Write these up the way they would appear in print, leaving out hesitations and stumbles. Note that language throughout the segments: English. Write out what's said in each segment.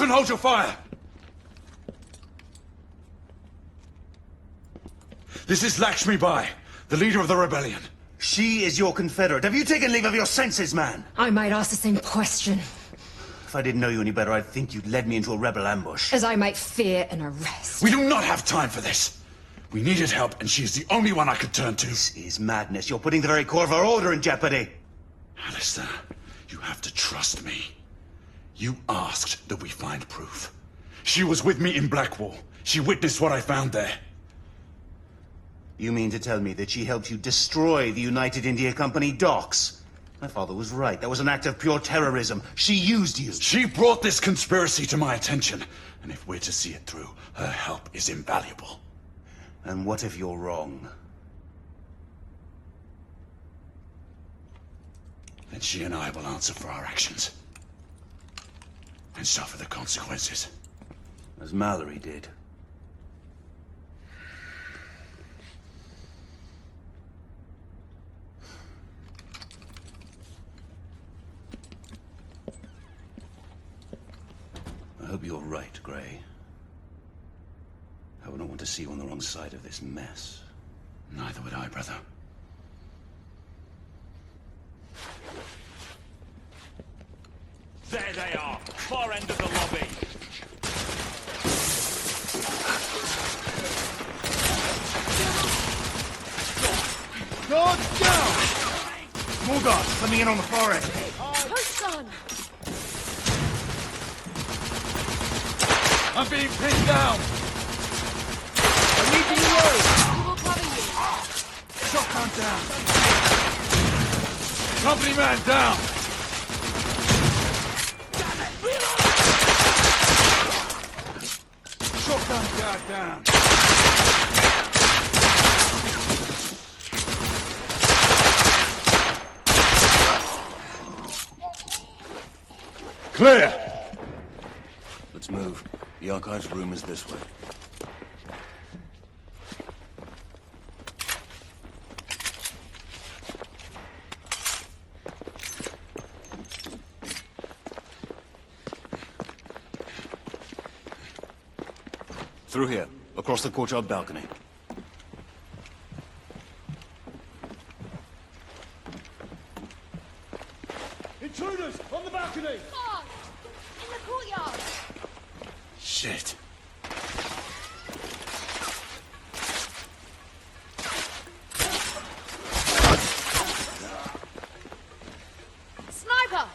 Lock and hold your fire! This is Lakshmi Bai, the leader of the rebellion. She is your confederate. Have you taken leave of your senses, man? I might ask the same question. If I didn't know you any better, I'd think you'd led me into a rebel ambush. As I might fear an arrest. We do not have time for this. We needed help, and she is the only one I could turn to. This is madness. You're putting the very core of our order in jeopardy. Alistair, you have to trust me. You asked that we find proof. She was with me in Blackwall. She witnessed what I found there. You mean to tell me that she helped you destroy the United India Company docks? My father was right. That was an act of pure terrorism. She used you. She brought this conspiracy to my attention. And if we're to see it through, her help is invaluable. And what if you're wrong? Then she and I will answer for our actions. And suffer the consequences. As Mallory did. I hope you're right, Gray. I wouldn't want to see you on the wrong side of this mess. Neither would I, brother. There they are, far end of the lobby. Guard down! More guards coming in on the far end. Post on! I'm being pinned down! I need to reload! We will cover you. Shotgun down! Company man down! Shotgun guard down! Clear! Let's move. The archives room is this way. Through here, across the courtyard balcony. Intruders! On the balcony! Guard! In the courtyard! Shit. Sniper!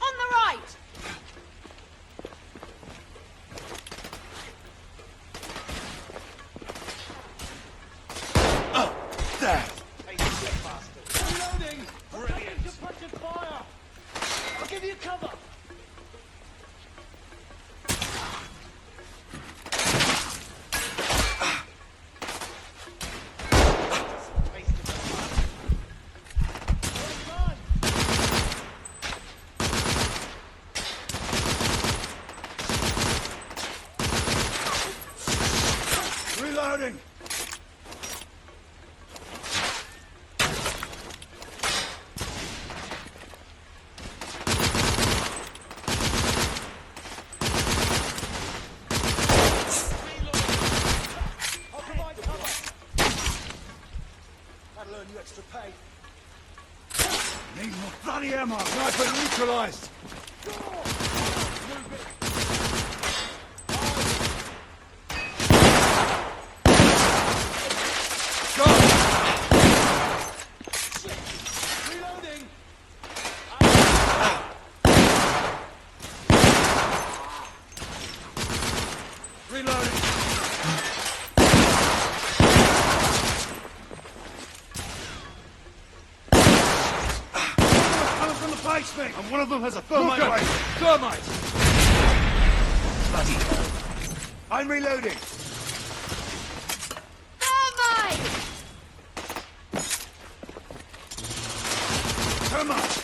On the right! There! Reloading! Brilliant! Suppression fire! I'll give you cover! Reloading! That'll earn you extra pay. Need more bloody ammo! Sniper neutralized! Go! Reloading! Reloading! Coming from the basement! And one of them has a thermite Lucan! rifle. Thermite! Bloody hell. I'm reloading. Thermite! Thermite!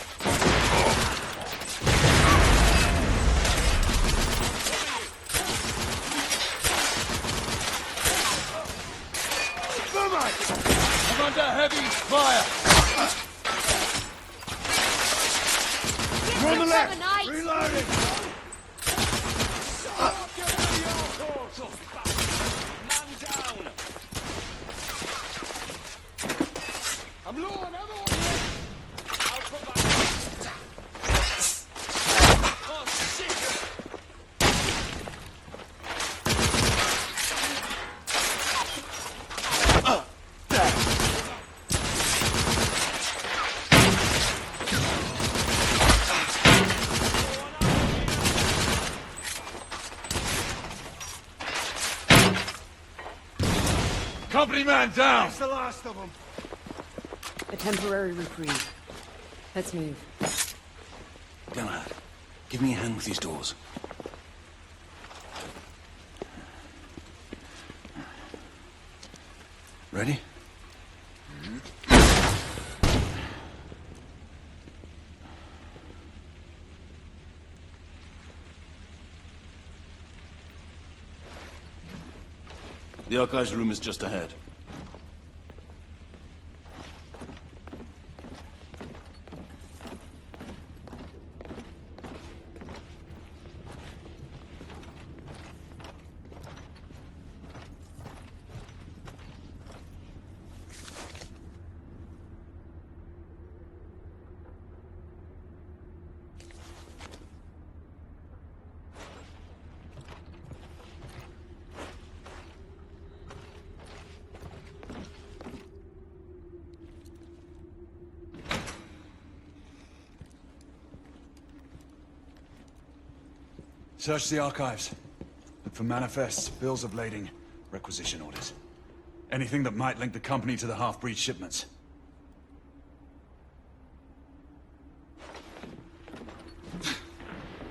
Thermite! I'm under heavy fire! Get We're on the some left! cover, knights. Reloading! Oh, another one here! I'll put my... Oh, shit! Company man down! That's the last of them. A temporary reprieve. Let's move. Galahad, give me a hand with these doors. Ready? The archives room is just ahead. Search the archives. Look for manifests, bills of lading, requisition orders. Anything that might link the company to the half-breed shipments.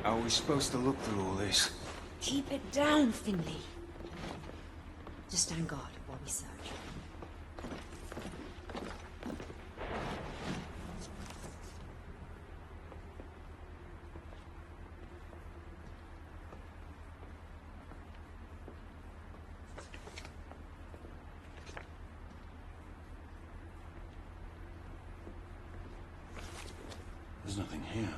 How are we supposed to look through all this? Keep it down, Finley. Just stand guard while we search. There's nothing here.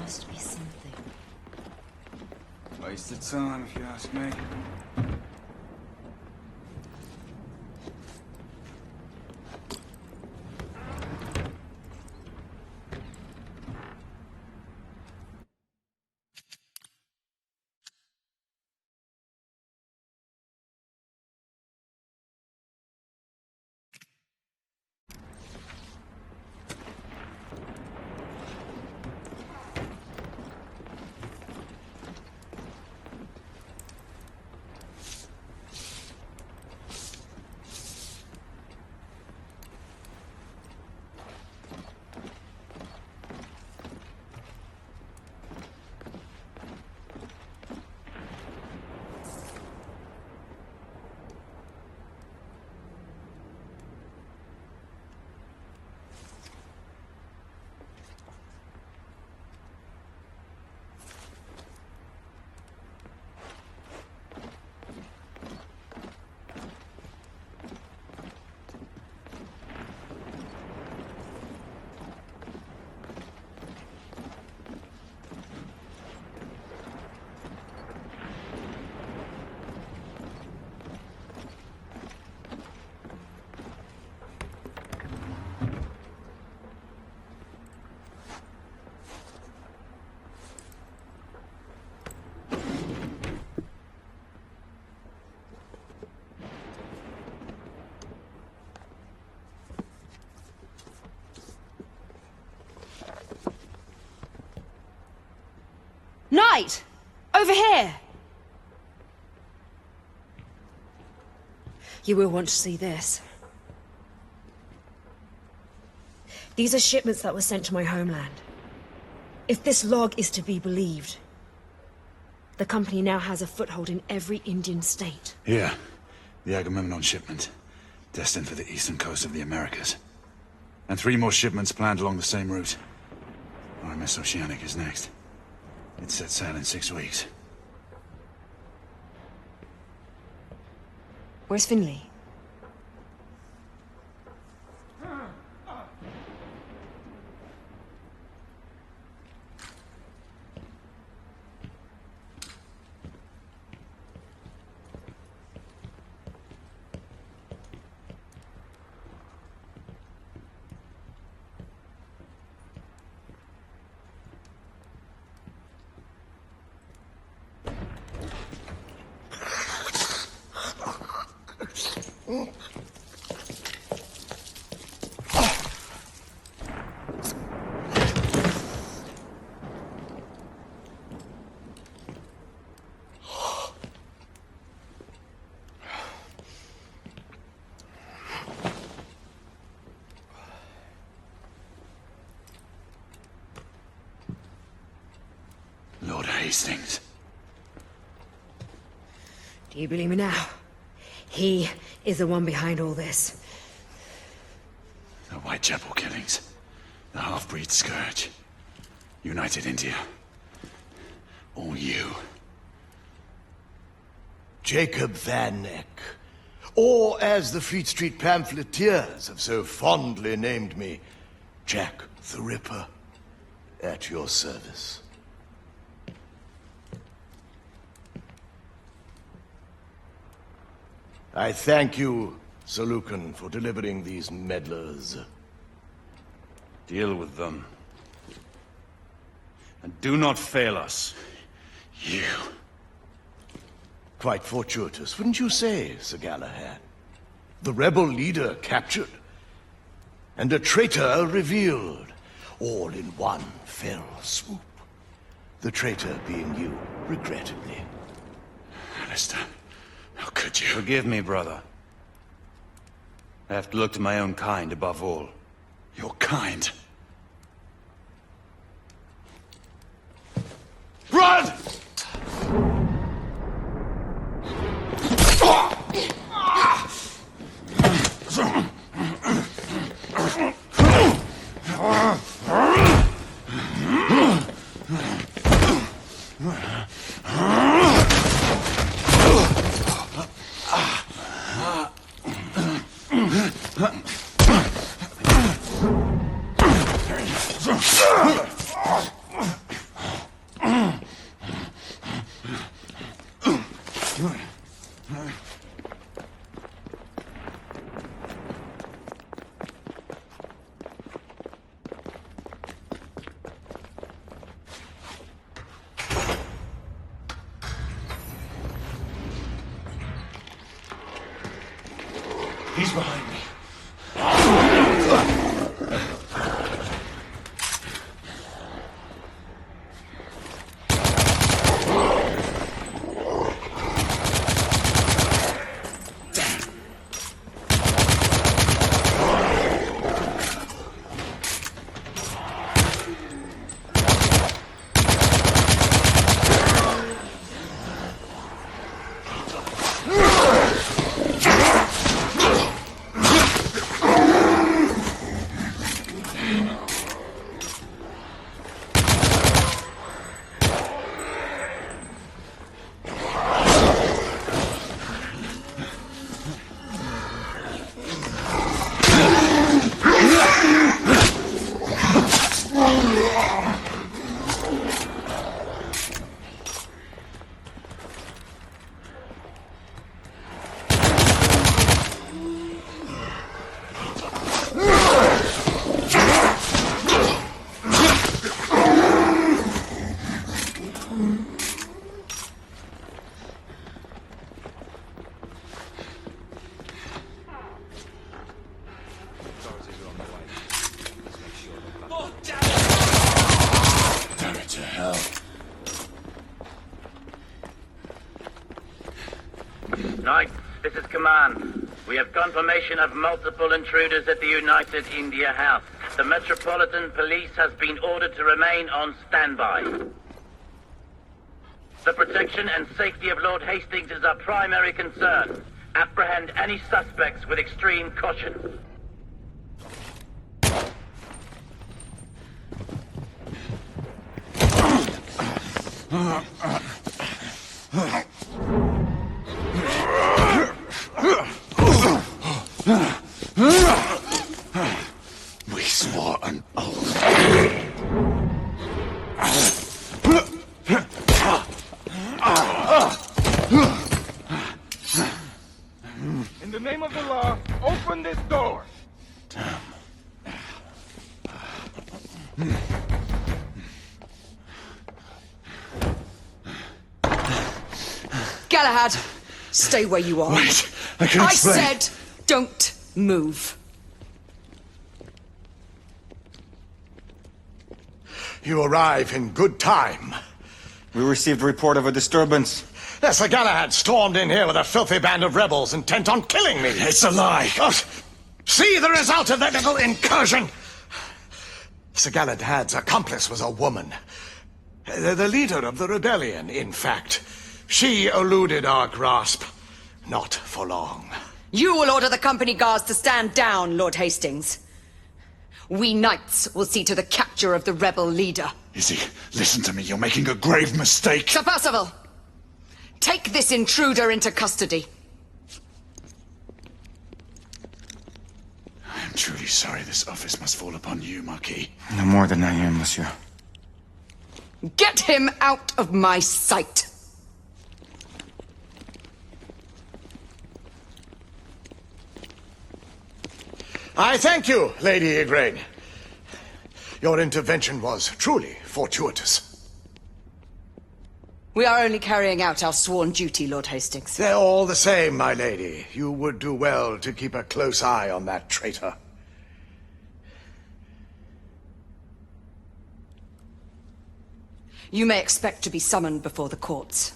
Must be something. Wasted time, if you ask me. Knight! Over here! You will want to see this. These are shipments that were sent to my homeland. If this log is to be believed, the company now has a foothold in every Indian state. Here, the Agamemnon shipment, destined for the eastern coast of the Americas. And 3 more shipments planned along the same route. RMS Oceanic is next. It sets sail in 6 weeks. Where's Finley? Lord Hastings. Do you believe me now? He is the one behind all this. The Whitechapel killings. The half-breed scourge. United India. All you. Jacob Van Neck. Or, as the Fleet Street pamphleteers have so fondly named me, Jack the Ripper. At your service. I thank you, Sir Lucan, for delivering these meddlers. Deal with them. And do not fail us. You. Quite fortuitous, wouldn't you say, Sir Galahad? The rebel leader captured, and a traitor revealed, all in one fell swoop. The traitor being you, regrettably. Alistair, how could you? Forgive me, brother. I have to look to my own kind above all. Your kind? Run! He's behind me. Damn it to hell. Knights, this is command. We have confirmation of multiple intruders at the United India House. The Metropolitan Police has been ordered to remain on standby. The protection and safety of Lord Hastings is our primary concern. Apprehend any suspects with extreme caution. We swore an oath. In the name of the law, open this door! Galahad, stay where you are. Wait, I can I explain. said, don't move. You arrive in good time. We received a report of a disturbance. Yes, Sir Galahad stormed in here with a filthy band of rebels intent on killing me. It's a lie. Oh, see the result of that little incursion! Sir Galahad's accomplice was a woman. The leader of the rebellion, in fact. She eluded our grasp. Not for long. You will order the company guards to stand down, Lord Hastings. We knights will see to the capture of the rebel leader. Izzy, listen to me. You're making a grave mistake. Sir Percival, take this intruder into custody. I am truly sorry this office must fall upon you, Marquis. No more than I am, monsieur. Get him out of my sight. I thank you, Lady Igraine. Your intervention was truly fortuitous. We are only carrying out our sworn duty, Lord Hastings. They're all the same, my lady. You would do well to keep a close eye on that traitor. You may expect to be summoned before the courts.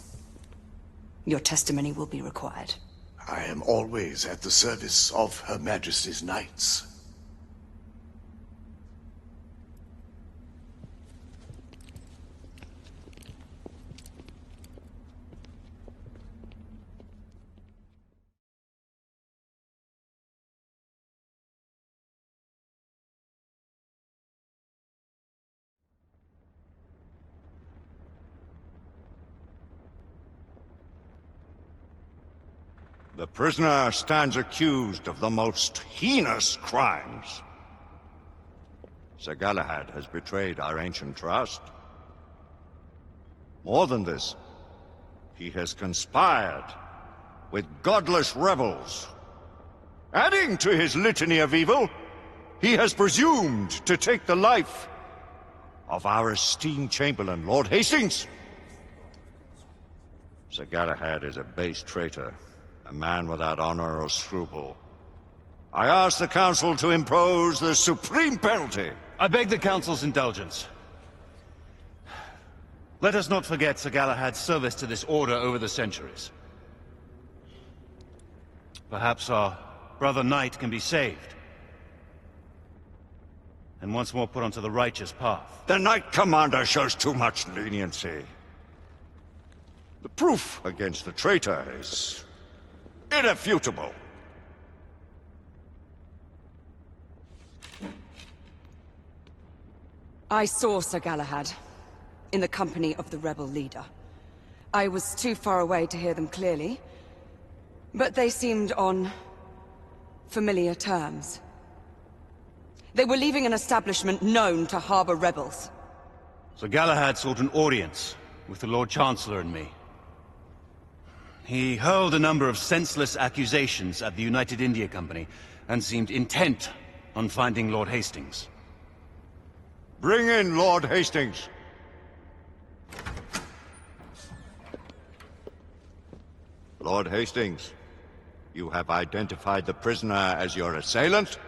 Your testimony will be required. I am always at the service of Her Majesty's knights. The prisoner stands accused of the most heinous crimes. Sir Galahad has betrayed our ancient trust. More than this, he has conspired with godless rebels. Adding to his litany of evil, he has presumed to take the life of our esteemed Chamberlain, Lord Hastings. Sir Galahad is a base traitor. A man without honor or scruple. I ask the Council to impose the supreme penalty. I beg the Council's indulgence. Let us not forget Sir Galahad's service to this order over the centuries. Perhaps our brother knight can be saved, and once more put onto the righteous path. The Knight Commander shows too much leniency. The proof against the traitor is irrefutable. I saw Sir Galahad in the company of the rebel leader. I was too far away to hear them clearly, but they seemed on familiar terms. They were leaving an establishment known to harbor rebels. Sir Galahad sought an audience with the Lord Chancellor and me. He hurled a number of senseless accusations at the United India Company and seemed intent on finding Lord Hastings. Bring in Lord Hastings. Lord Hastings, you have identified the prisoner as your assailant?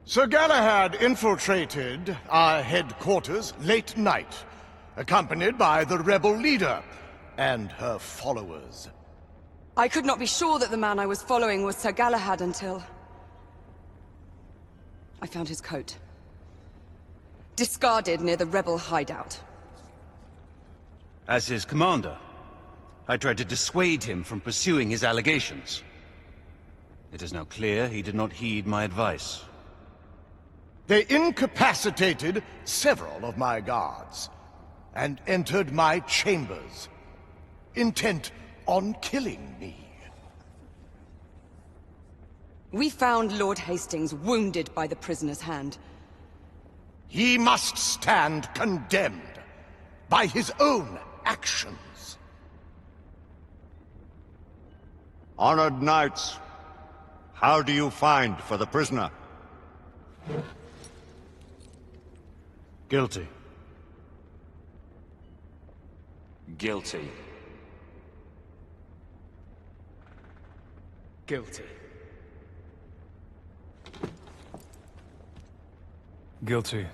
Sir Galahad infiltrated our headquarters late night, accompanied by the rebel leader and her followers. I could not be sure that the man I was following was Sir Galahad until I found his coat. Discarded near the rebel hideout. As his commander, I tried to dissuade him from pursuing his allegations. It is now clear he did not heed my advice. They incapacitated several of my guards, and entered my chambers, intent on killing me. We found Lord Hastings wounded by the prisoner's hand. He must stand condemned by his own actions. Honored knights, how do you find for the prisoner? Guilty. Guilty. Guilty. Guilty.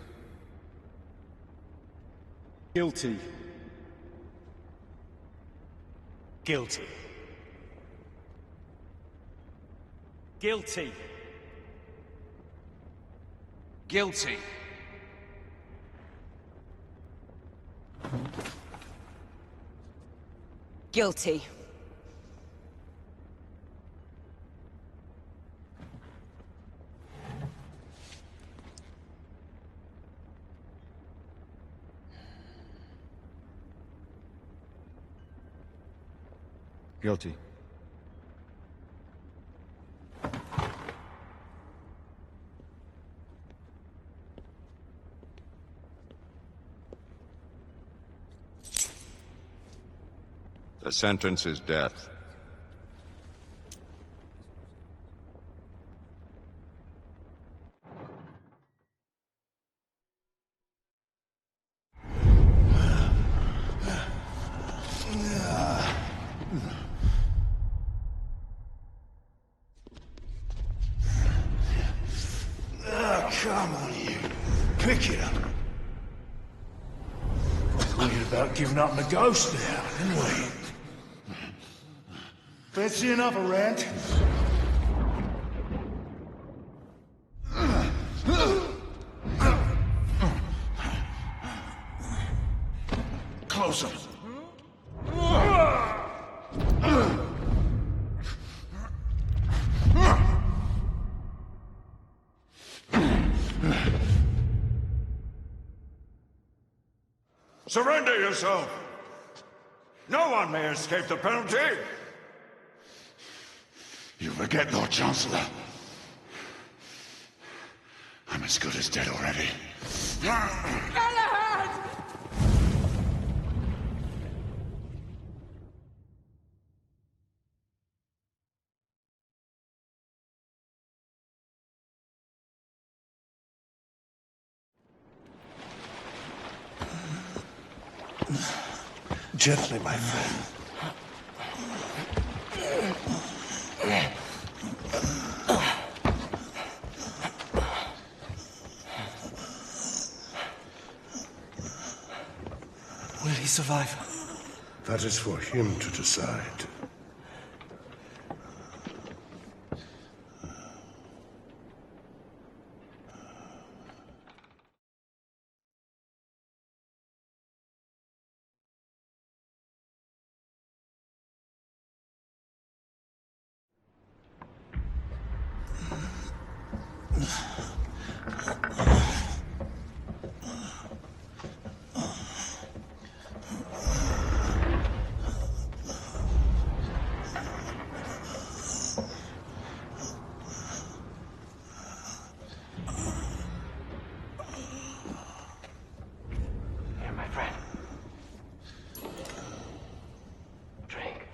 Guilty. Guilty. Guilty. Guilty. Guilty. Guilty. The sentence is death. Come on, you. Pick it up. Thinking about giving up on the ghost now, didn't we? Fancy another rant? Closer. Surrender yourself! No one may escape the penalty! You forget, Lord Chancellor. I'm as good as dead already. Galahad! Gently, my friend. Will he survive? That is for him to decide. Here, my friend. Drink.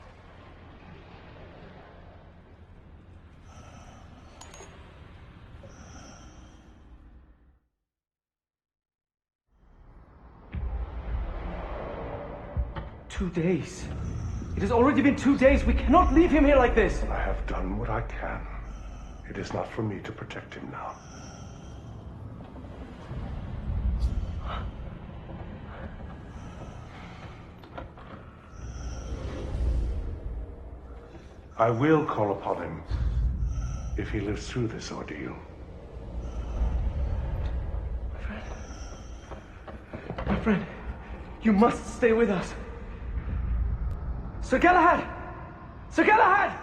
Two days. It has already been 2 days. We cannot leave him here like this. I have done what I can. It is not for me to protect him now. I will call upon him if he lives through this ordeal. friend, you must stay with us. Sir Galahad! Sir Galahad!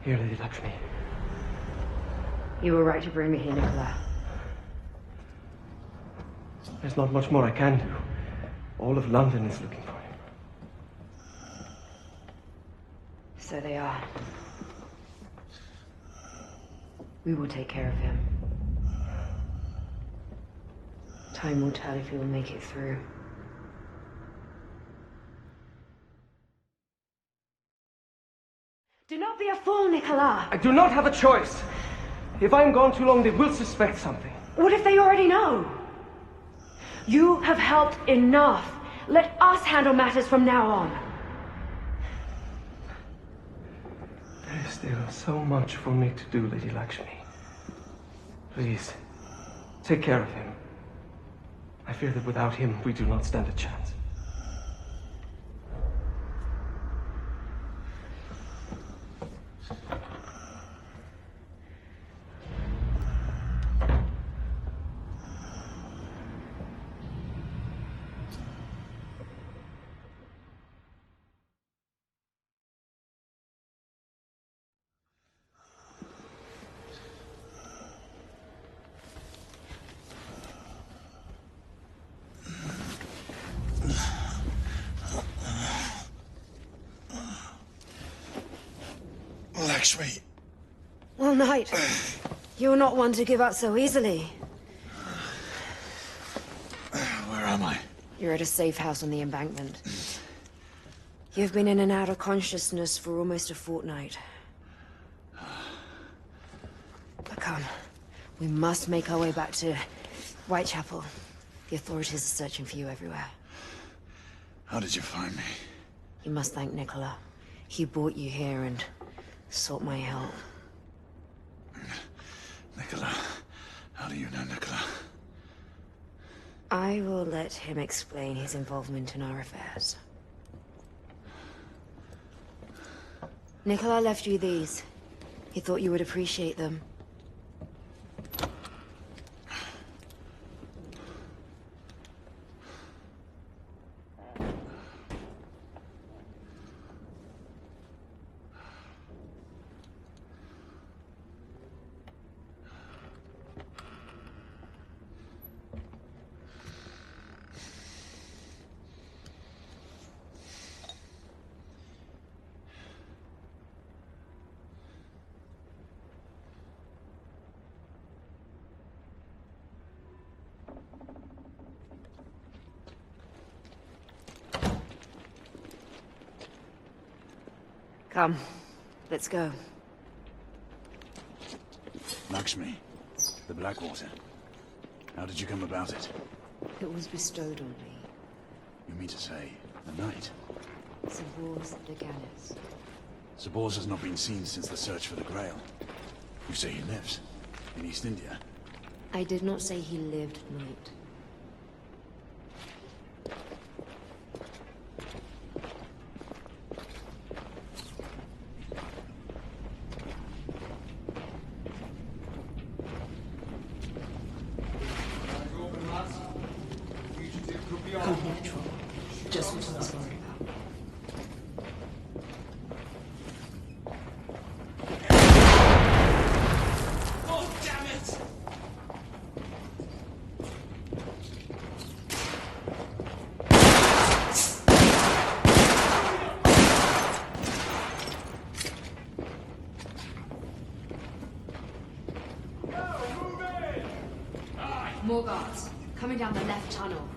Here, Lady Lakshmi. You were right to bring me here, Nicola. There's not much more I can do. All of London is looking for him. So they are. We will take care of him. Time will tell if he will make it through. Do not be a fool, Nicola! I do not have a choice. If I'm gone too long, they will suspect something. What if they already know? You have helped enough. Let us handle matters from now on. There is still so much for me to do, Lady Lakshmi. Please, take care of him. I fear that without him, we do not stand a chance. Lakshmi. Well, Knight, you're not one to give up so easily. Where am I? You're at a safe house on the embankment. You've been in and out of consciousness for almost a fortnight. But come, we must make our way back to Whitechapel. The authorities are searching for you everywhere. How did you find me? You must thank Nicola. He brought you here and sought my help. Nicola. How do you know Nicola? I will let him explain his involvement in our affairs. Nicola left you these. He thought you would appreciate them. Come, let's go. Lakshmi, the Blackwater. How did you come about it? It was bestowed on me. You mean to say, the night? Sabors the Gallows. Sabors has not been seen since the search for the Grail. You say he lives in East India? I did not say he lived, Knight. Company patrol. Just what I was worried about. Oh, damn it! More guards. Coming down the left tunnel.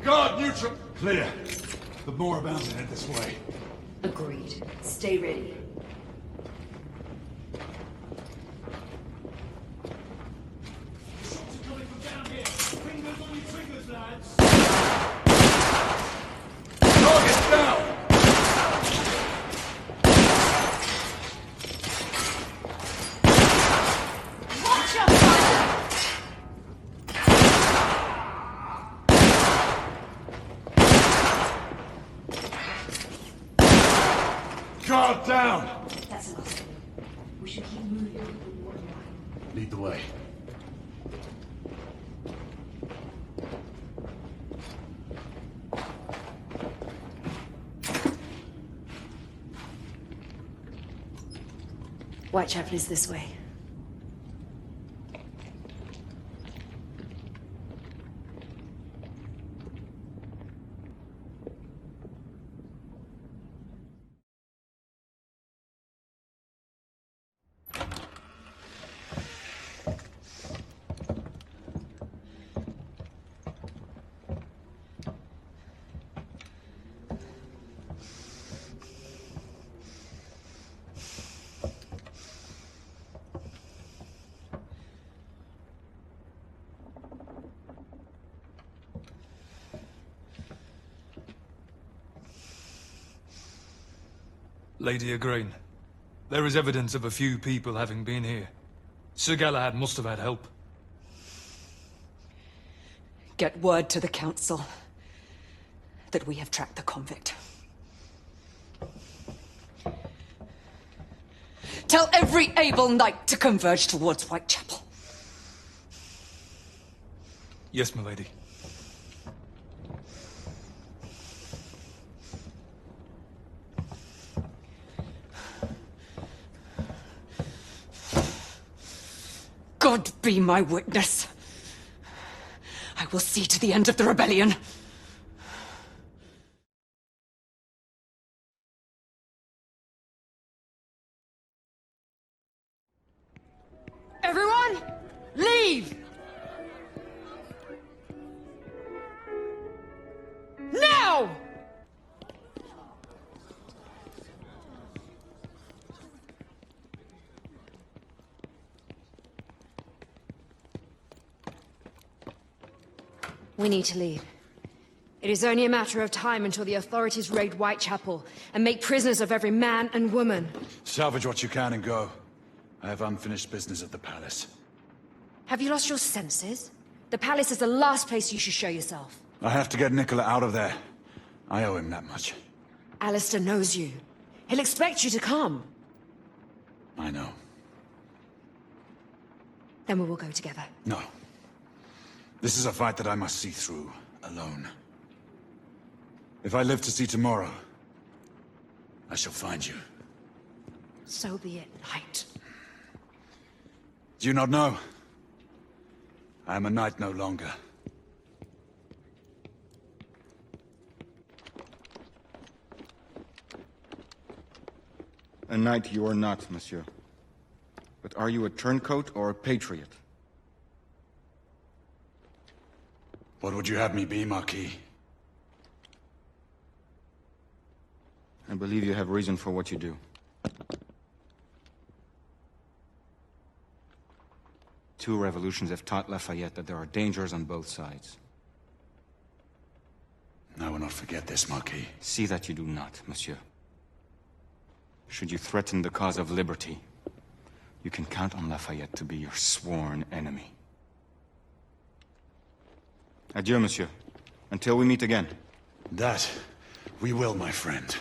Guard neutral! Clear. The more about to head this way. Agreed. Stay ready. That's enough. We should keep moving with one line. Lead the way. Whitechapel is this way. Lady Igraine, there is evidence of a few people having been here. Sir Galahad must have had help. Get word to the council that we have tracked the convict. Tell every able knight to converge towards Whitechapel. Yes, my lady. God be my witness. I will see to the end of the rebellion. Everyone, leave! Now! We need to leave. It is only a matter of time until the authorities raid Whitechapel and make prisoners of every man and woman. Salvage what you can and go. I have unfinished business at the palace. Have you lost your senses? The palace is the last place you should show yourself. I have to get Nicola out of there. I owe him that much. Alistair knows you. He'll expect you to come. I know. Then we will go together. No. This is a fight that I must see through, alone. If I live to see tomorrow, I shall find you. So be it, knight. Do you not know? I am a knight no longer. A knight you are not, monsieur. But are you a turncoat or a patriot? What would you have me be, Marquis? I believe you have reason for what you do. Two revolutions have taught Lafayette that there are dangers on both sides. I will not forget this, Marquis. See that you do not, monsieur. Should you threaten the cause of liberty, you can count on Lafayette to be your sworn enemy. Adieu, monsieur. Until we meet again. That we will, my friend.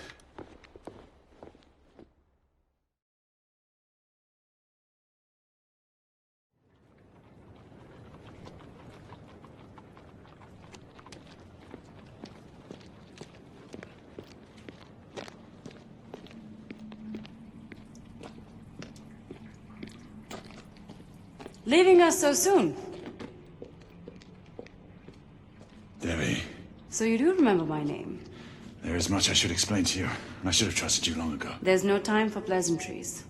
Leaving us so soon? Devi, So you do remember my name? there is much I should explain to you. I should have trusted you long ago. There's no time for pleasantries.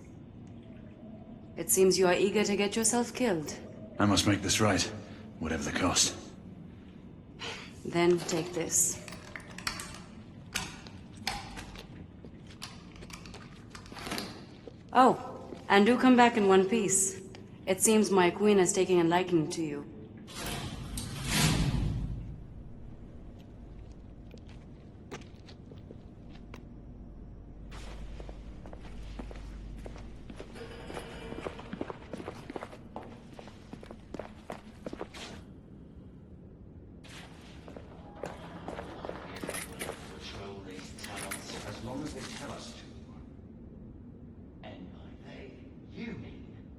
It seems you are eager to get yourself killed. I must make this right, whatever the cost. Then take this. Oh, and do come back in one piece. It seems my queen is taking a liking to you.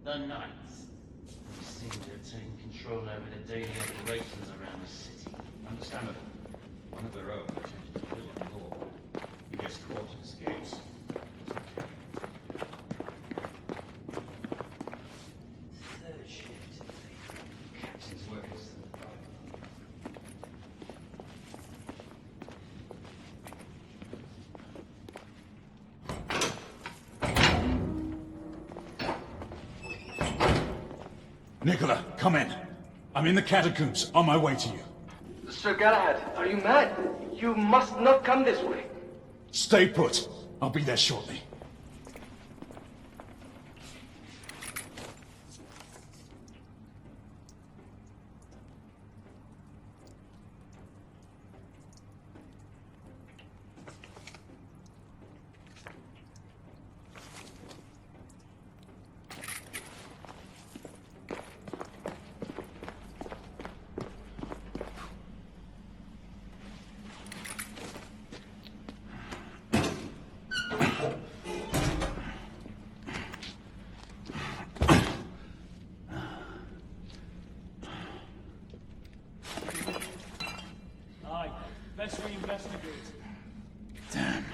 The Knights. We seem to have taken control over the daily operations around the city. Understandable. One of their own attempted to kill our lord. He gets caught and escapes. Third shift. Captain's workers to the front. Nicola, come in. I'm in the catacombs, on my way to you. Sir Galahad, are you mad? You must not come this way. Stay put. I'll be there shortly. Aye, let's reinvestigate. Damn.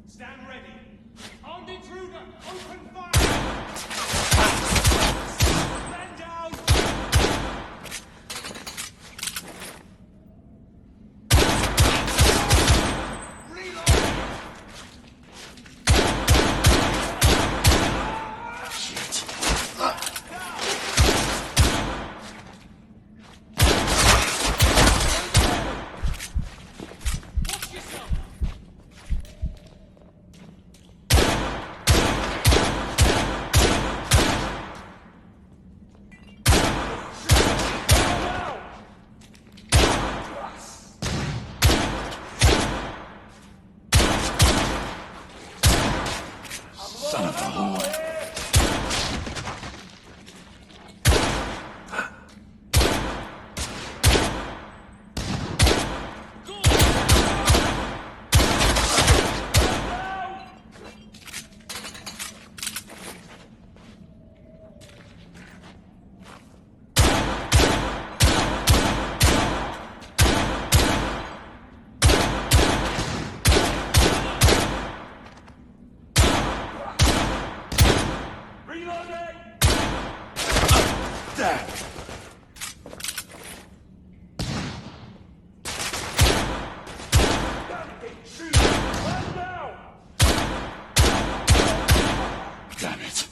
Stand ready. Armed intruder, open fire! Men down! Son of a whore. Damn it.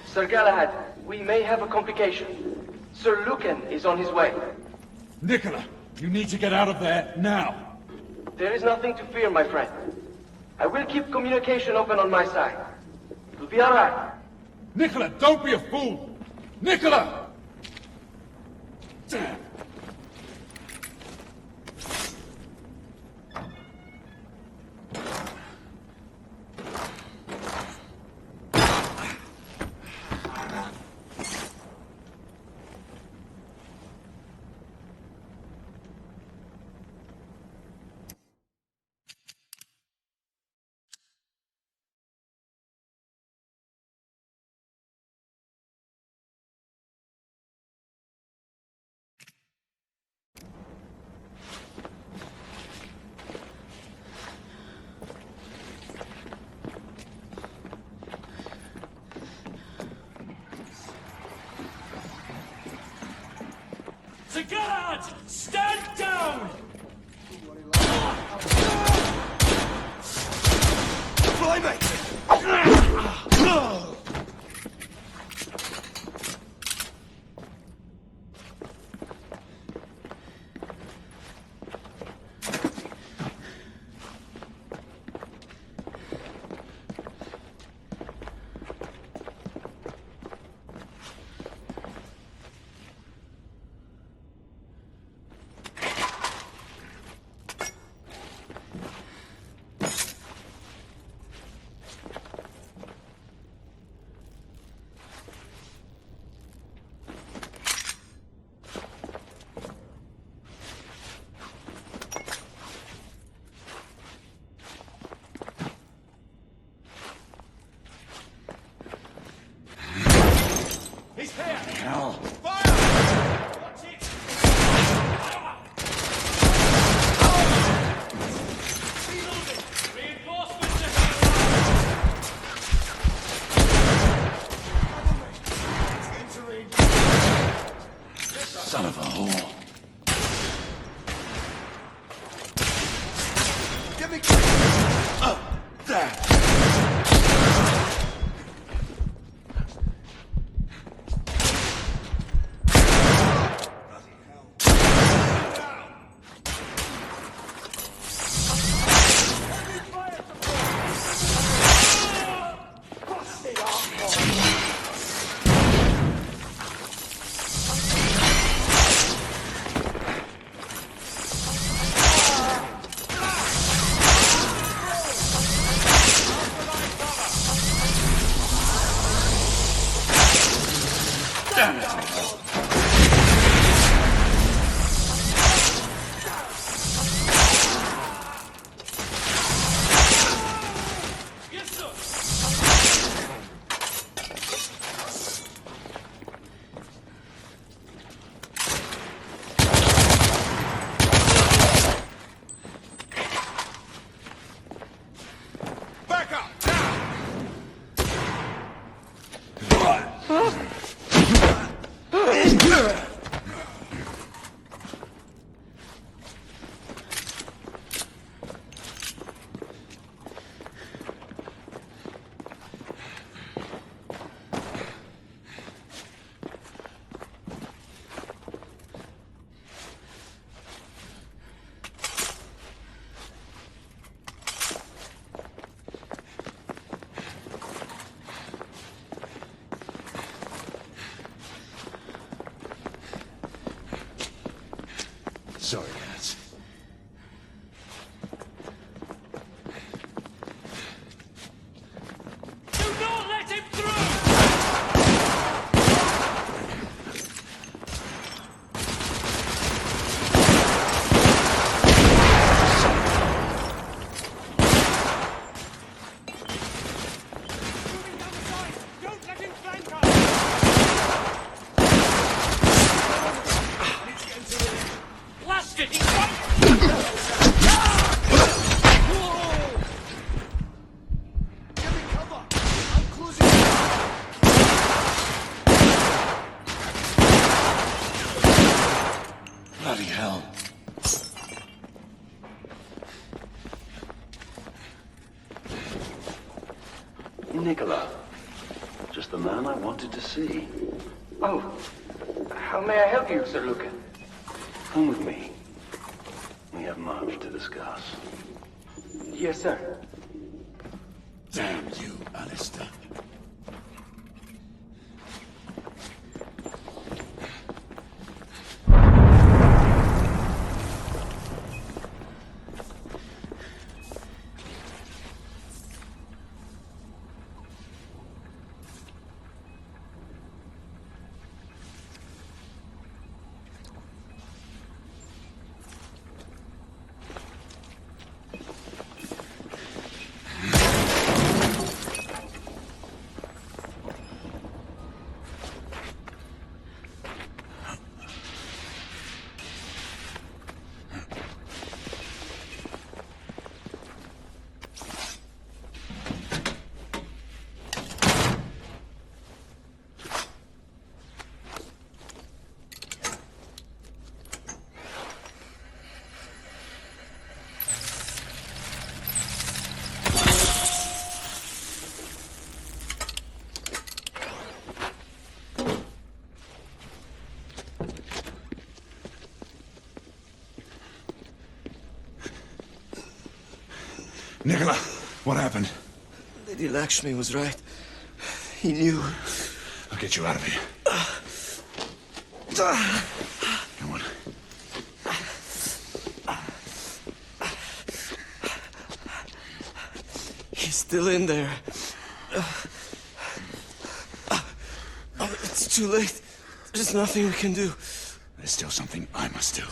Sir Galahad, we may have a complication. Sir Lucan is on his way. Nicola, you need to get out of there now. There is nothing to fear, my friend. I will keep communication open on my side. It'll be all right. Nicola, don't be a fool! Nicola! Damn. Sir Galahad, stand down! Blimey! Son of a whore. Give me... there! Damn it! Sorry, lads. Do not let him through! Don't let him flank us! Blast it! He's right! Bloody hell. Nicola. Just the man I wanted to see. Oh, how may I help you, Sir Lucan? Come with me. We have much to discuss. Yes, sir. Damn you, Alistair. Nicola, what happened? Lady Lakshmi was right. He knew. I'll get you out of here. Come on. He's still in there. It's too late. There's nothing we can do. There's still something I must do.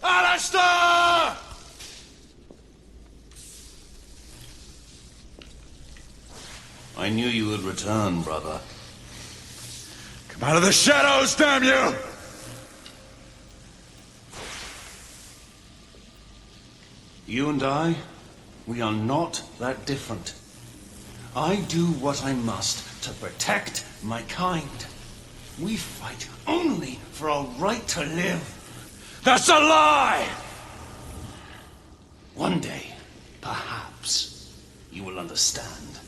Alistair! I knew you would return, brother. Come out of the shadows, damn you! You and I, we are not that different. I do what I must to protect my kind. We fight only for our right to live. That's a lie! One day, perhaps, you will understand.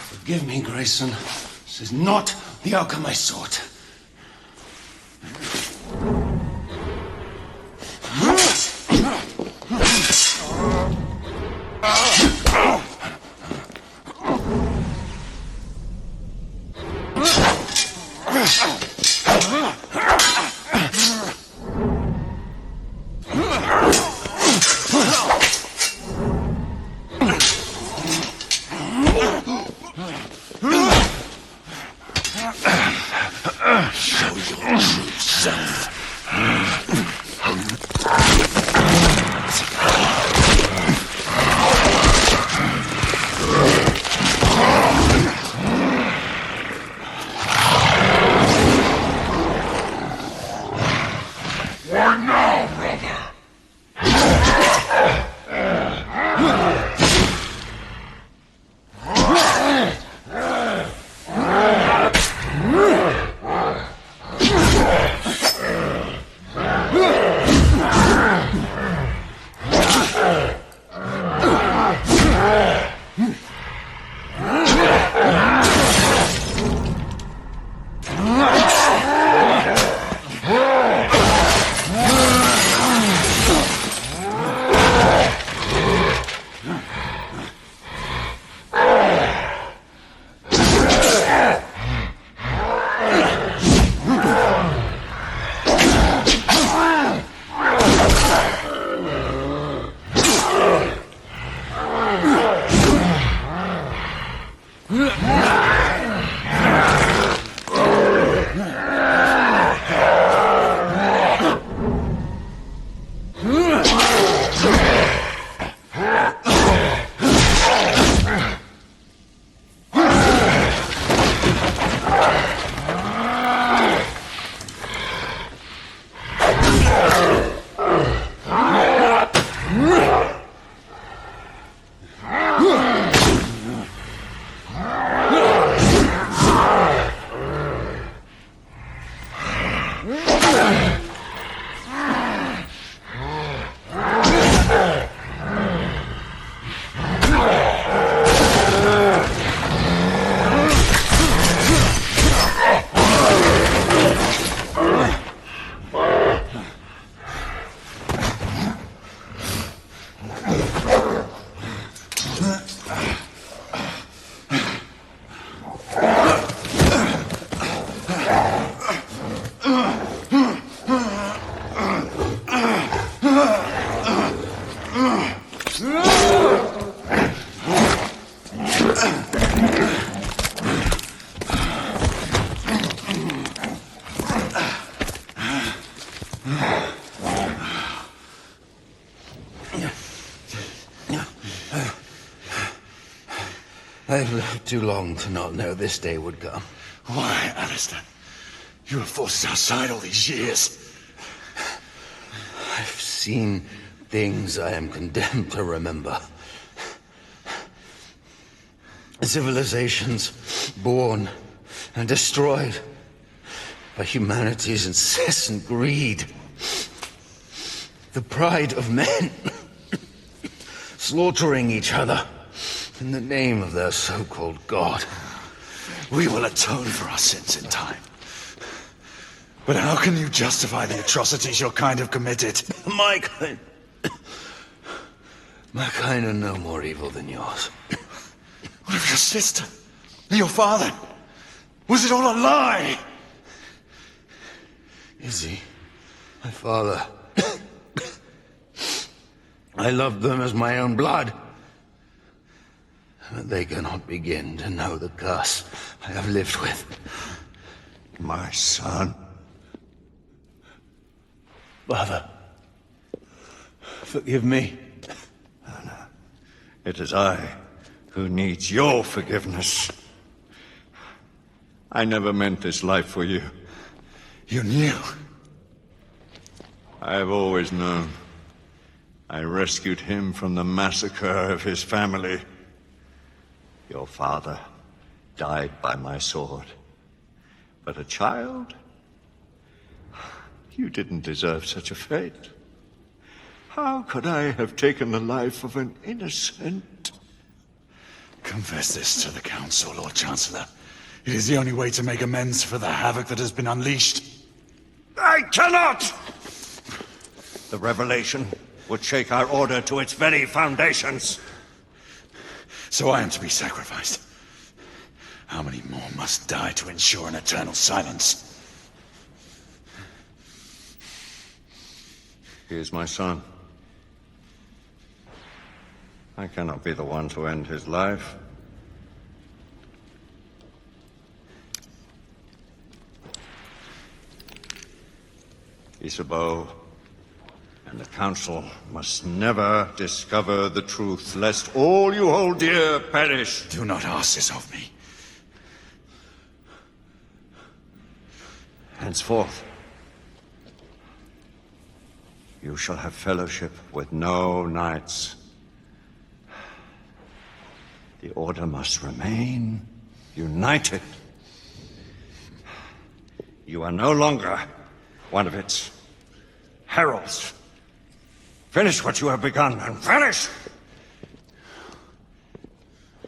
Forgive me, Grayson. This is not the outcome I sought. I've lived too long to not know this day would come. Why, Alistair? You were forces outside all these years. I've seen things I am condemned to remember. Civilizations born and destroyed by humanity's incessant greed. The pride of men slaughtering each other in the name of their so-called God. We will atone for our sins in time. But how can you justify the atrocities your kind have committed? My kind are no more evil than yours. What of your sister? Your father? Was it all a lie? Izzy, my father. I loved them as my own blood. But they cannot begin to know the curse I have lived with. My son. Father, forgive me. No. It is I who needs your forgiveness. I never meant this life for you. You knew? I have always known. I rescued him from the massacre of his family. Your father died by my sword. But a child? You didn't deserve such a fate. How could I have taken the life of an innocent? Confess this to the Council, Lord Chancellor. It is the only way to make amends for the havoc that has been unleashed. I cannot! The revelation would shake our order to its very foundations. So I am to be sacrificed. How many more must die to ensure an eternal silence? He is my son. I cannot be the one to end his life. Isabeau and the Council must never discover the truth, lest all you hold dear perish. Do not ask this of me. Henceforth, you shall have fellowship with no knights. The Order must remain united. You are no longer one of its heralds. Finish what you have begun, and vanish!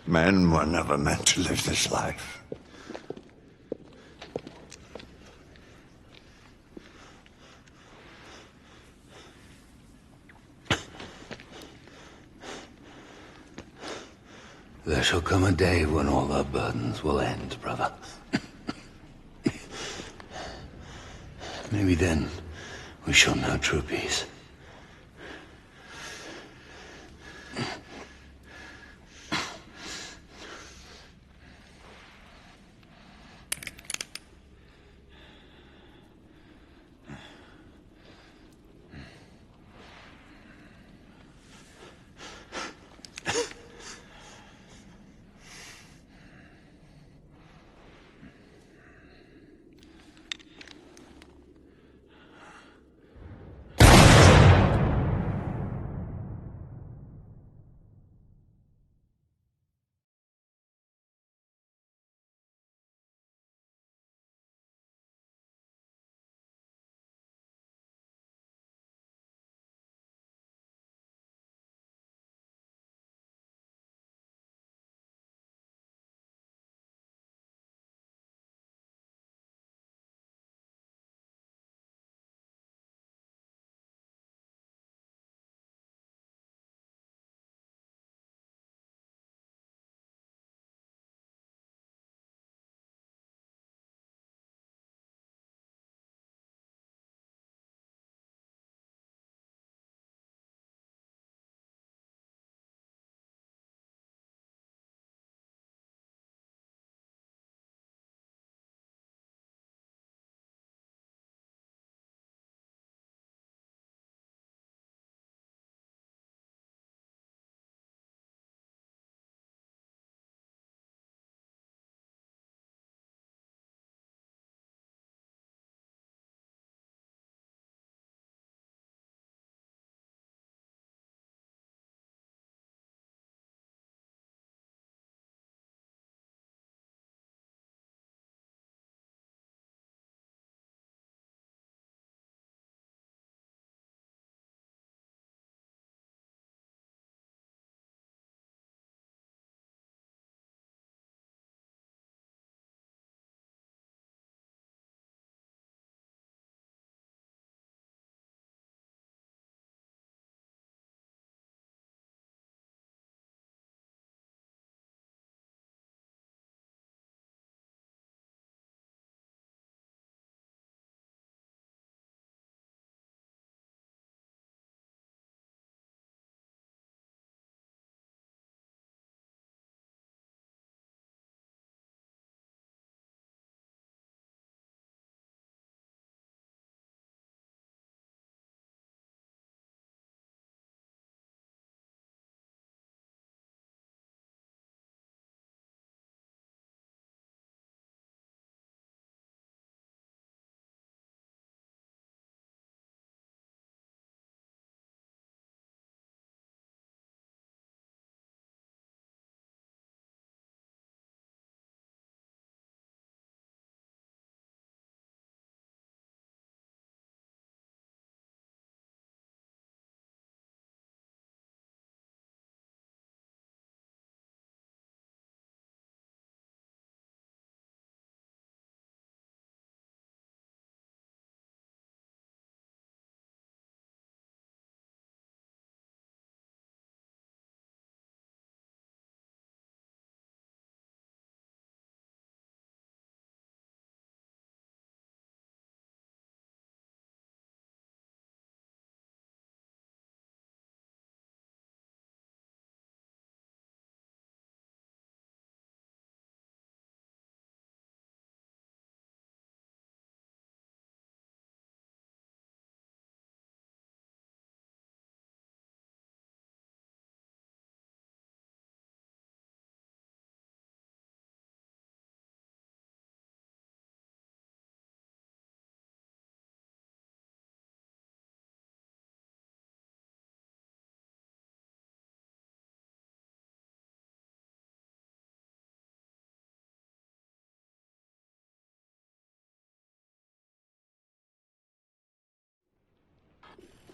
Men were never meant to live this life. There shall come a day when all our burdens will end, brother. Maybe then we shall know true peace.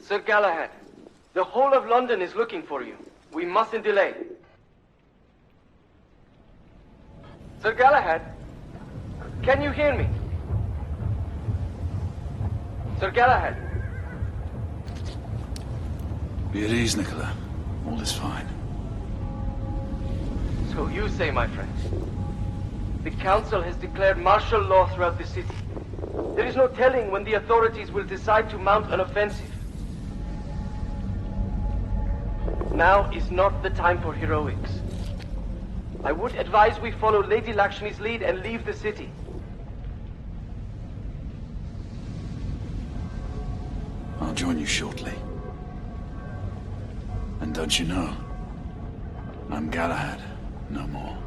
Sir Galahad, the whole of London is looking for you. We mustn't delay. Sir Galahad, can you hear me? Sir Galahad. Be at ease, Nicola. All is fine. So you say, my friend. The Council has declared martial law throughout the city. There is no telling when the authorities will decide to mount an offensive. Now is not the time for heroics. I would advise we follow Lady Lakshmi's lead and leave the city. I'll join you shortly. And don't you know, I'm Galahad no more.